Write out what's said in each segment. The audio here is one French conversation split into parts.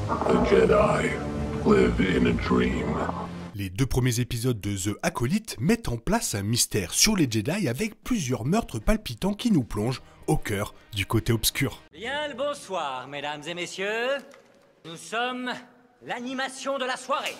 The Jedi live in a dream. Les 2 premiers épisodes de The Acolyte mettent en place un mystère sur les Jedi avec plusieurs meurtres palpitants qui nous plongent au cœur du côté obscur. Bien le bonsoir, mesdames et messieurs. Nous sommes l'animation de la soirée.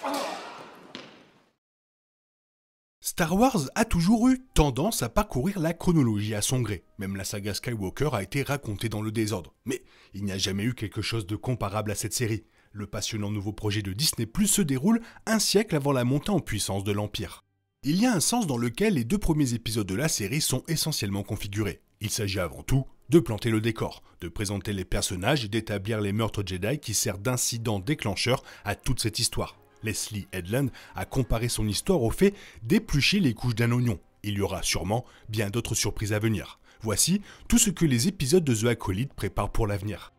Star Wars a toujours eu tendance à parcourir la chronologie à son gré. Même la saga Skywalker a été racontée dans le désordre. Mais il n'y a jamais eu quelque chose de comparable à cette série. Le passionnant nouveau projet de Disney+ se déroule un siècle avant la montée en puissance de l'Empire. Il y a un sens dans lequel les 2 premiers épisodes de la série sont essentiellement configurés. Il s'agit avant tout de planter le décor, de présenter les personnages et d'établir les meurtres Jedi qui servent d'incident déclencheur à toute cette histoire. Leslie Headland a comparé son histoire au fait d'éplucher les couches d'un oignon. Il y aura sûrement bien d'autres surprises à venir. Voici tout ce que les épisodes de The Acolyte préparent pour l'avenir.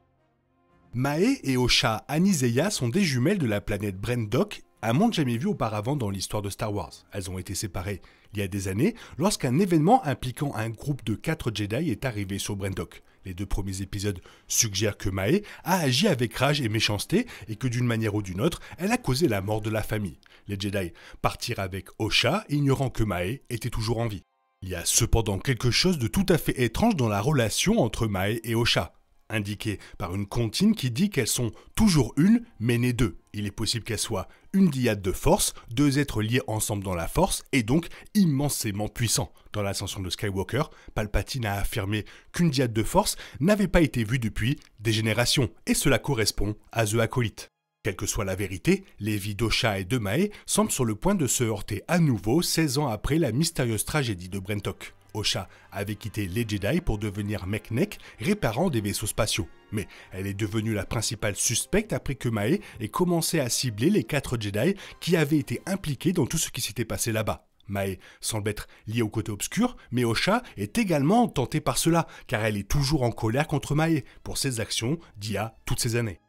Mahé et Osha Aniseya sont des jumelles de la planète Brendok, un monde jamais vu auparavant dans l'histoire de Star Wars. Elles ont été séparées il y a des années lorsqu'un événement impliquant un groupe de 4 Jedi est arrivé sur Brendok. Les 2 premiers épisodes suggèrent que Mahé a agi avec rage et méchanceté et que d'une manière ou d'une autre, elle a causé la mort de la famille. Les Jedi partirent avec Osha, ignorant que Mahé était toujours en vie. Il y a cependant quelque chose de tout à fait étrange dans la relation entre Mahé et Osha, indiquée par une comptine qui dit qu'elles sont toujours une, mais nées 2. Il est possible qu'elles soient une dyade de force, 2 êtres liés ensemble dans la force, et donc immensément puissants. Dans l'ascension de Skywalker, Palpatine a affirmé qu'une dyade de force n'avait pas été vue depuis des générations, et cela correspond à The Acolyte. Quelle que soit la vérité, les vies d'Osha et de Mahé semblent sur le point de se heurter à nouveau 16 ans après la mystérieuse tragédie de Brendok. Osha avait quitté les Jedi pour devenir Mek'Nek, réparant des vaisseaux spatiaux. Mais elle est devenue la principale suspecte après que Mahé ait commencé à cibler les 4 Jedi qui avaient été impliqués dans tout ce qui s'était passé là-bas. Mahé semble être liée au côté obscur, mais Osha est également tentée par cela, car elle est toujours en colère contre Mahé pour ses actions d'il y a toutes ces années.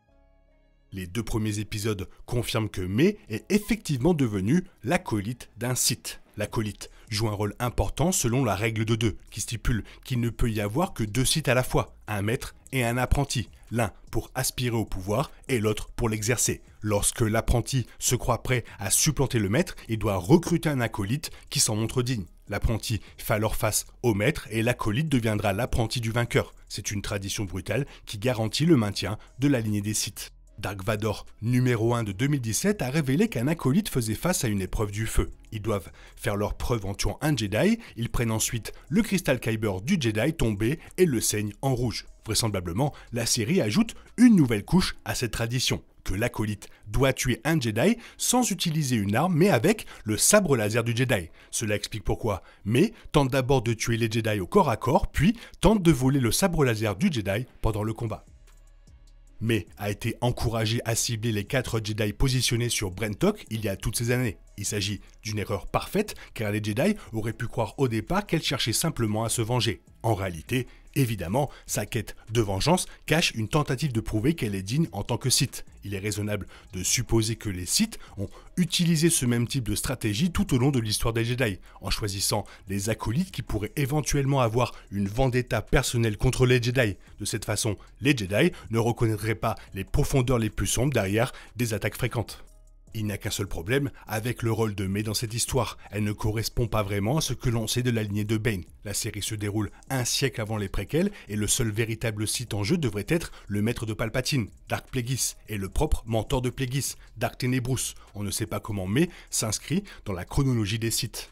Les 2 premiers épisodes confirment que Mai est effectivement devenue l'acolyte d'un Sith. L'acolyte joue un rôle important selon la règle de 2, qui stipule qu'il ne peut y avoir que 2 Sith à la fois, un maître et un apprenti, l'un pour aspirer au pouvoir et l'autre pour l'exercer. Lorsque l'apprenti se croit prêt à supplanter le maître, il doit recruter un acolyte qui s'en montre digne. L'apprenti fait alors face au maître et l'acolyte deviendra l'apprenti du vainqueur. C'est une tradition brutale qui garantit le maintien de la lignée des Sith. Dark Vador numéro 1 de 2017 a révélé qu'un acolyte faisait face à une épreuve du feu. Ils doivent faire leur preuve en tuant un Jedi, ils prennent ensuite le cristal Kyber du Jedi tombé et le saignent en rouge. Vraisemblablement, la série ajoute une nouvelle couche à cette tradition, que l'acolyte doit tuer un Jedi sans utiliser une arme mais avec le sabre laser du Jedi. Cela explique pourquoi Mai tente d'abord de tuer les Jedi au corps à corps, puis tente de voler le sabre laser du Jedi pendant le combat. Mai a été encouragé à cibler les 4 Jedi positionnés sur Brendok il y a toutes ces années. Il s'agit d'une erreur parfaite car les Jedi auraient pu croire au départ qu'elle cherchait simplement à se venger. En réalité, évidemment, sa quête de vengeance cache une tentative de prouver qu'elle est digne en tant que Sith. Il est raisonnable de supposer que les Sith ont utilisé ce même type de stratégie tout au long de l'histoire des Jedi, en choisissant des acolytes qui pourraient éventuellement avoir une vendetta personnelle contre les Jedi. De cette façon, les Jedi ne reconnaîtraient pas les profondeurs les plus sombres derrière des attaques fréquentes. Il n'y a qu'un seul problème avec le rôle de Mai dans cette histoire. Elle ne correspond pas vraiment à ce que l'on sait de la lignée de Bane. La série se déroule un siècle avant les préquels et le seul véritable Sith en jeu devrait être le maître de Palpatine, Dark Plagueis, et le propre mentor de Plagueis, Dark Tenebrous. On ne sait pas comment Mai s'inscrit dans la chronologie des Sith.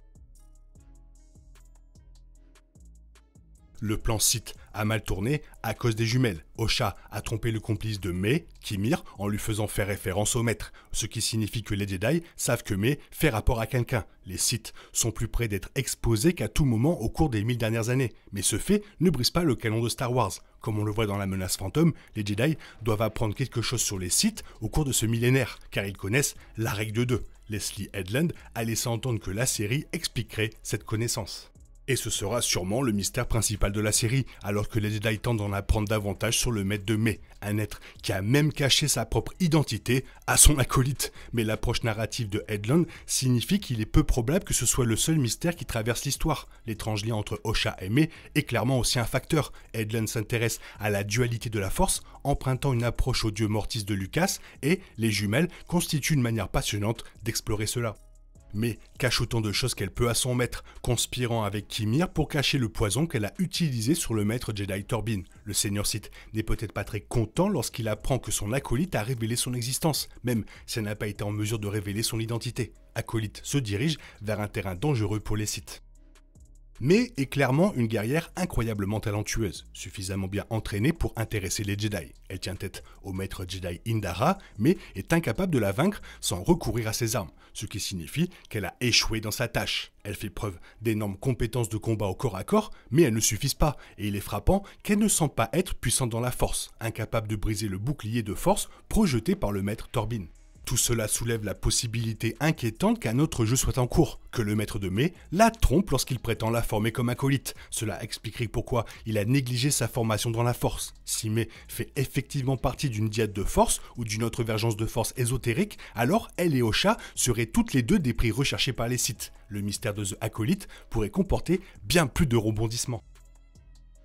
Le plan Sith a mal tourné à cause des jumelles. Osha a trompé le complice de Mai, Kimir, en lui faisant faire référence au maître, ce qui signifie que les Jedi savent que Mai fait rapport à quelqu'un. Les Sith sont plus près d'être exposés qu'à tout moment au cours des 1000 dernières années, mais ce fait ne brise pas le canon de Star Wars. Comme on le voit dans la menace fantôme, les Jedi doivent apprendre quelque chose sur les Sith au cours de ce millénaire, car ils connaissent la règle de 2. Leslie Headland a laissé entendre que la série expliquerait cette connaissance. Et ce sera sûrement le mystère principal de la série, alors que les Jedi tentent d'en apprendre davantage sur le maître de Mai, un être qui a même caché sa propre identité à son acolyte. Mais l'approche narrative de Headland signifie qu'il est peu probable que ce soit le seul mystère qui traverse l'histoire. L'étrange lien entre Osha et Mai est clairement aussi un facteur. Headland s'intéresse à la dualité de la Force, empruntant une approche au dieu Mortis de Lucas, et les jumelles constituent une manière passionnante d'explorer cela. Mais cache autant de choses qu'elle peut à son maître, conspirant avec Kimir pour cacher le poison qu'elle a utilisé sur le maître Jedi Torbin. Le Seigneur Sith n'est peut-être pas très content lorsqu'il apprend que son acolyte a révélé son existence, même si elle n'a pas été en mesure de révéler son identité. Acolyte se dirige vers un terrain dangereux pour les Sith. Mai est clairement une guerrière incroyablement talentueuse, suffisamment bien entraînée pour intéresser les Jedi. Elle tient tête au maître Jedi Indara, mais est incapable de la vaincre sans recourir à ses armes, ce qui signifie qu'elle a échoué dans sa tâche. Elle fait preuve d'énormes compétences de combat au corps à corps, mais elles ne suffisent pas, et il est frappant qu'elle ne semble pas être puissante dans la force, incapable de briser le bouclier de force projeté par le maître Torbin. Tout cela soulève la possibilité inquiétante qu'un autre jeu soit en cours, que le maître de Mai la trompe lorsqu'il prétend la former comme acolyte. Cela expliquerait pourquoi il a négligé sa formation dans la force. Si Mai fait effectivement partie d'une diade de force ou d'une autre vergence de force ésotérique, alors elle et Osha seraient toutes les deux des prix recherchés par les Sith. Le mystère de The Acolyte pourrait comporter bien plus de rebondissements.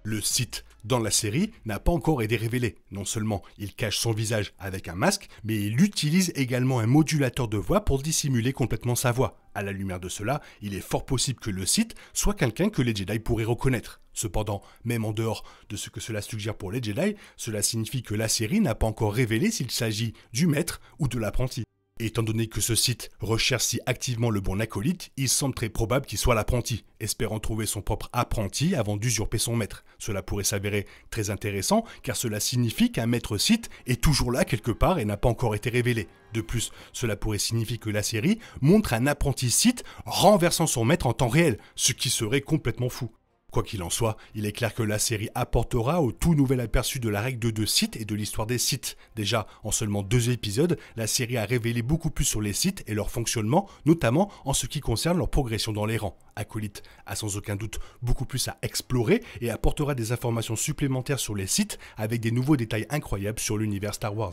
Le Sith dans la série n'a pas encore été révélé. Non seulement il cache son visage avec un masque, mais il utilise également un modulateur de voix pour dissimuler complètement sa voix. À la lumière de cela, il est fort possible que le Sith soit quelqu'un que les Jedi pourraient reconnaître. Cependant, même en dehors de ce que cela suggère pour les Jedi, cela signifie que la série n'a pas encore révélé s'il s'agit du maître ou de l'apprenti. Étant donné que ce Sith recherche si activement le bon acolyte, il semble très probable qu'il soit l'apprenti, espérant trouver son propre apprenti avant d'usurper son maître. Cela pourrait s'avérer très intéressant, car cela signifie qu'un maître Sith est toujours là quelque part et n'a pas encore été révélé. De plus, cela pourrait signifier que la série montre un apprenti Sith renversant son maître en temps réel, ce qui serait complètement fou. Quoi qu'il en soit, il est clair que la série apportera au tout nouvel aperçu de la règle de 2 Sith et de l'histoire des Sith. Déjà, en seulement 2 épisodes, la série a révélé beaucoup plus sur les Sith et leur fonctionnement, notamment en ce qui concerne leur progression dans les rangs. Acolyte a sans aucun doute beaucoup plus à explorer et apportera des informations supplémentaires sur les Sith avec des nouveaux détails incroyables sur l'univers Star Wars.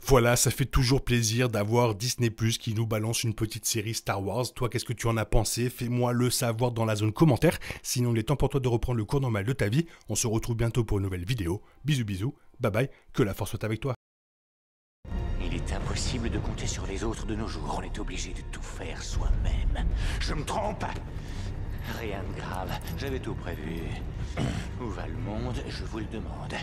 Voilà, ça fait toujours plaisir d'avoir Disney+ qui nous balance une petite série Star Wars. Toi, qu'est-ce que tu en as pensé? Fais-moi le savoir dans la zone commentaire. Sinon, il est temps pour toi de reprendre le cours normal de ta vie. On se retrouve bientôt pour une nouvelle vidéo. Bisous bisous, bye bye, que la force soit avec toi. Il est impossible de compter sur les autres de nos jours. On est obligé de tout faire soi-même. Je me trompe? Rien de grave, j'avais tout prévu. Où va le monde, je vous le demande.